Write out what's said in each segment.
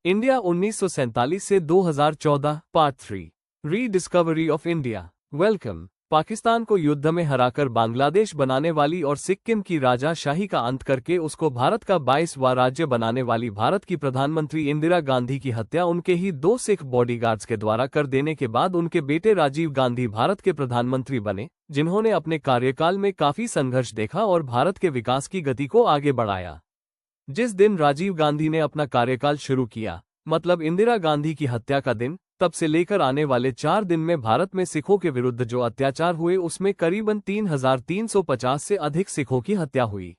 India 1947 से 2014 part 3 rediscovery of India. Welcome. Pakistan को युद्ध में हराकर बांग्लादेश बनाने वाली और सिक्किम की राजाशाही का अंत करके उसको भारत का 22वां राज्य बनाने वाली भारत की प्रधानमंत्री इंदिरा गांधी की हत्या उनके ही 2 सिख बॉडीगार्ड्स के द्वारा कर देने के बाद उनके बेटे राजीव गांधी भारत के प्रधानमंत्री बने, जिन्होंने अपने कार्यकाल में काफी संघर्ष देखा और भारत के विकास की गति को आगे बढ़ाया। जिस दिन राजीव गांधी ने अपना कार्यकाल शुरू किया, मतलब इंदिरा गांधी की हत्या का दिन, तब से लेकर आने वाले 4 दिन में भारत में सिखों के विरुद्ध जो अत्याचार हुए उसमें करीबन 3350 से अधिक सिखों की हत्या हुई।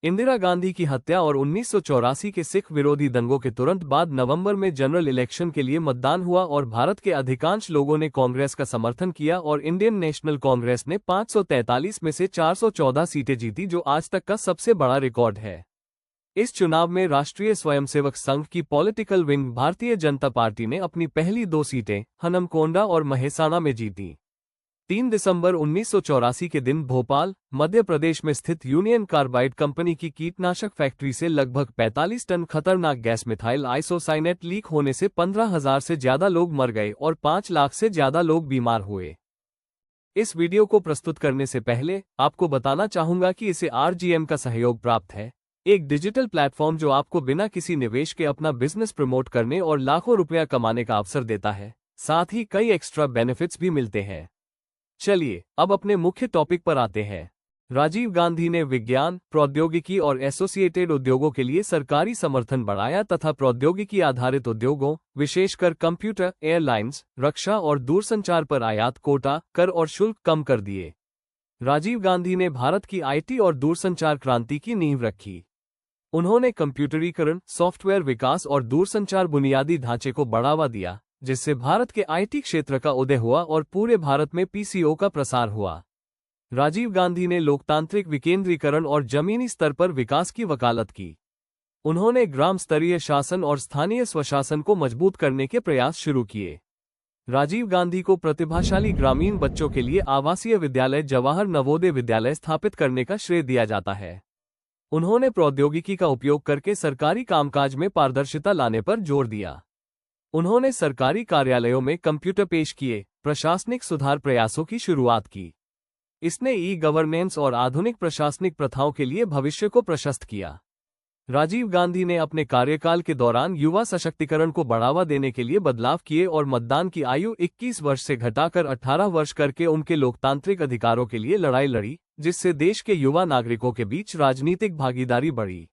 इंदिरा गांधी की हत्या और 1984 के सिख विरोधी दंगों के तुरंत बाद नवंबर में जनरल इलेक्शन के लिए मतदान हुआ और भारत के अधिकांश लोगों ने कांग्रेस का समर्थन किया और इंडियन नेशनल कांग्रेस ने 543 में से 414 सीटें जीती, जो आज तक का सबसे बड़ा रिकॉर्ड है। इस चुनाव में राष्ट्रीय स्वयंसेवक संघ की political wing Bharatiya Janata party ने अपनी पहली 2 सीटें हनमकोंडा और महेसाना में जीती। 3 दिसंबर 1984 के दिन भोपाल, मध्य प्रदेश में स्थित यूनियन कार्बाइड कंपनी की कीटनाशक फैक्ट्री से लगभग 45 टन खतरनाक गैस मिथाइल आइसोसाइनेट लीक होने से 15,000 से ज्यादा लोग मर गए और 5 लाख से ज्यादा लोग बीमार हुए। इस वीडियो को प्रस्तुत करने से पहले आपको बताना चाहूंगा कि इसे RGM का सहयोग प्राप्त है, एक डिजिटल प्लेटफॉर्म जो आपको बिना किसी निवेश के अपना बिजनेस प्रमोट करने और लाखों रुपया कमाने का अवसर देता है। साथ ही कई एक्स्ट्रा बेनिफिट्स भी मिलते हैं। चलिए अब अपने मुख्य टॉपिक पर आते हैं। राजीव गांधी ने विज्ञान, प्रौद्योगिकी और एसोसिएटेड उद्योगों के लिए सरकारी समर्थन बढ़ाया तथा प्रौद्योगिकी आधारित उद्योगों, विशेषकर कंप्यूटर, एयरलाइंस, रक्षा और दूरसंचार पर आयात कोटा, कर और शुल्क कम कर दिए। राजीव गांधी ने भारत की IT और दूरसंचार क्रांति की नींव रखी। उन्होंने कंप्यूटरीकरण, सॉफ्टवेयर विकास और दूरसंचार बुनियादी ढांचे को बढ़ावा दिया, जिससे भारत के IT क्षेत्र का उदय हुआ और पूरे भारत में PCO का प्रसार हुआ। राजीव गांधी ने लोकतांत्रिक विकेंद्रीकरण और जमीनी स्तर पर विकास की वकालत की। उन्होंने ग्राम स्तरीय शासन और स्थानीय स्वशासन को मजबूत करने के प्रयास शुरू किए। राजीव गांधी को प्रतिभाशाली ग्रामीण बच्चों के लिए आवासीय विद्यालय जवाहर नवोदय विद्यालय स्थापित करने का श्रेय दिया जाता है। उन्होंने प्रौद्योगिकी का उपयोग करके सरकारी कामकाज में पारदर्शिता लाने पर जोर दिया। उन्होंने सरकारी कार्यालयों में कंप्यूटर पेश किए, प्रशासनिक सुधार प्रयासों की शुरुआत की। इसने ई-गवर्नेंस और आधुनिक प्रशासनिक प्रथाओं के लिए भविष्य को प्रशस्त किया। राजीव गांधी ने अपने कार्यकाल के दौरान युवा सशक्तिकरण को बढ़ावा देने के लिए बदलाव किए और मतदान की आयु 21 वर्ष से घटाकर 18 वर्ष करके उनके लोकतांत्रिक अधिकारों के लिए लड़ाई लड़ी, जिससे देश के युवा नागरिकों के बीच राजनीतिक भागीदारी बढ़ी।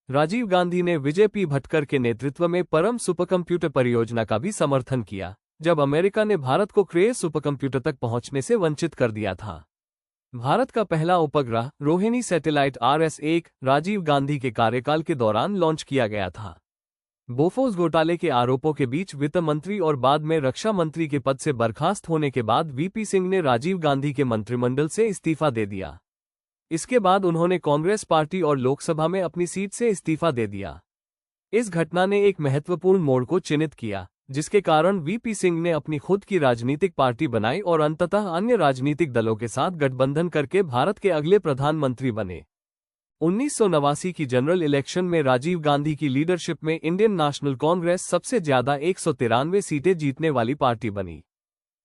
राजीव गांधी ने विजय पी भटकर के नेतृत्व में परम सुपरकंप्यूटर परियोजना का भी समर्थन किया, जब अमेरिका ने भारत को क्रेज सुपरकंप्यूटर तक पहुंचने से वंचित कर दिया था। भारत का पहला उपग्रह रोहिणी सैटेलाइट RS-1 राजीव गांधी के कार्यकाल के दौरान लॉन्च किया गया था। बोफोर्स घोटाले के आरोपों के बीच वित्त मंत्री और बाद में रक्षा मंत्री के पद से बर्खास्त होने के बाद VP सिंह ने राजीव गांधी के मंत्रिमंडल से इस्तीफा दे दिया। इसके बाद उन्होंने कांग्रेस पार्टी और लोकसभा में अपनी सीट से इस्तीफा दे दिया। इस घटना ने एक महत्वपूर्ण मोड़ को चिन्हित किया, जिसके कारण VP सिंह ने अपनी खुद की राजनीतिक पार्टी बनाई और अंततः अन्य राजनीतिक दलों के साथ गठबंधन करके भारत के अगले प्रधानमंत्री बने। 1989 की जनरल इलेक्शन में राजीव गांधी की लीडरशिप में इंडियन नेशनल कांग्रेस सबसे ज्यादा 193 सीटें जीतने वाली पार्टी बनी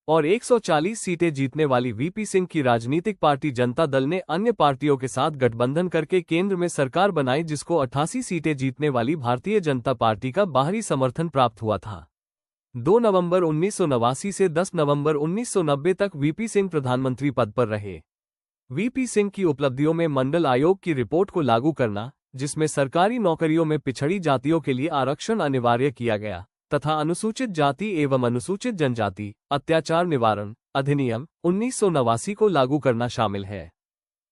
और 140 सीटें जीतने वाली VP सिंह की राजनीतिक पार्टी जनता दल ने अन्य पार्टियों के साथ गठबंधन करके केंद्र में सरकार बनाई, जिसको 88 सीटें जीतने वाली भारतीय जनता पार्टी का बाहरी समर्थन प्राप्त हुआ था। 2 नवंबर 1989 से 10 नवंबर 1990 तक VP सिंह प्रधानमंत्री पद पर रहे। VP सिंह की उपलब्धियों में मंडल आयोग की रिपोर्ट को लागू करना, जिसमें सरकारी नौकरियों में पिछड़ी जातियों के लिए आरक्षण अनिवार्य किया गया, तथा अनुसूचित जाति एवं अनुसूचित जनजाति अत्याचार निवारण अधिनियम 1989 को लागू करना शामिल है।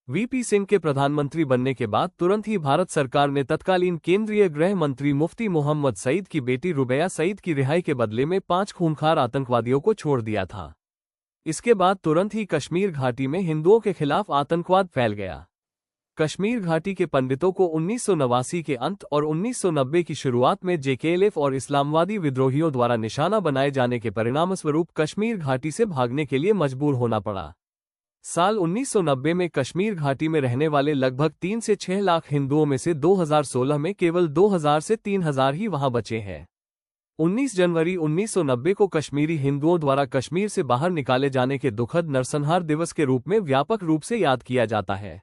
VP सिंह के प्रधानमंत्री बनने के बाद तुरंत ही भारत सरकार ने तत्कालीन केंद्रीय गृह मंत्री मुफ्ती मोहम्मद सईद की बेटी रुबैया सईद की रिहाई के बदले में 5 खूंखार आतंकवादियों को छोड़ दिया था। इसके बाद तुरंत ही कश्मीर घाटी में हिंदुओं के खिलाफ आतंकवाद फैल गया। कश्मीर घाटी के पंडितों को 1989 के अंत और 1990 की शुरुआत में JKLF और इस्लामवादी विद्रोहियों द्वारा निशाना बनाए जाने के परिणामस्वरूप कश्मीर घाटी से भागने के लिए मजबूर होना पड़ा। साल 1990 में कश्मीर घाटी में रहने वाले लगभग 3 से 6 लाख हिंदुओं में से 2016 में केवल 2000 से 3000 ही वहां बचे हैं। 19 जनवरी 1990 को कश्मीरी हिंदुओं द्वारा कश्मीर से बाहर निकाले जाने के दुखद नरसंहार दिवस के रूप में व्यापक रूप से याद किया जाता है।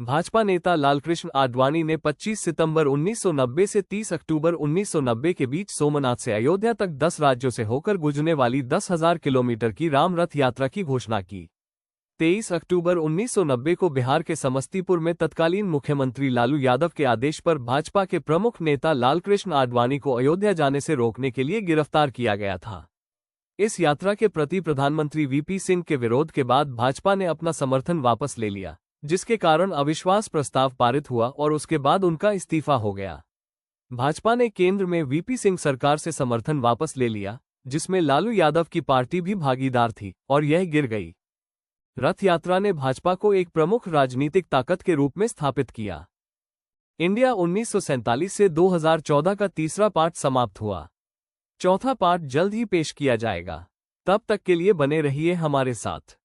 भाजपा नेता लालकृष्ण आडवाणी ने 25 सितंबर 1990 से 30 अक्टूबर 1990 के बीच सोमनाथ से अयोध्या तक 10 राज्यों से होकर गुजरने वाली 10,000 किलोमीटर की राम रथ यात्रा की घोषणा की। 23 अक्टूबर 1990 को बिहार के समस्तीपुर में तत्कालीन मुख्यमंत्री लालू यादव के आदेश पर भाजपा के प्रमुख नेता लालकृष्ण आडवाणी को अयोध्या जाने से रोकने के लिए गिरफ्तार किया गया था। इस यात्रा के प्रति प्रधानमंत्री वीपी सिंह के विरोध के बाद भाजपा ने अपना समर्थन वापस ले लिया, जिसके कारण अविश्वास प्रस्ताव पारित हुआ और उसके बाद उनका इस्तीफा हो गया। भाजपा ने केंद्र में वीपी सिंह सरकार से समर्थन वापस ले लिया, जिसमें लालू यादव की पार्टी भी भागीदार थी, और यह गिर गई। रथ यात्रा ने भाजपा को एक प्रमुख राजनीतिक ताकत के रूप में स्थापित किया। इंडिया 1947 से 2014 का तीसरा पार्ट समाप्त हुआ। चौथा पार्ट जल्द ही पेश किया जाएगा। तब तक के लिए बने रहिए हमारे साथ।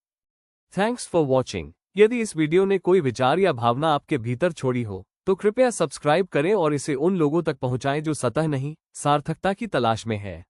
Thanks for watching. यदि इस वीडियो ने कोई विचार या भावना आपके भीतर छोड़ी हो, तो कृपया सब्सक्राइब करें और इसे उन लोगों तक पहुंचाएं जो सतह नहीं, सार्थकता की तलाश में है।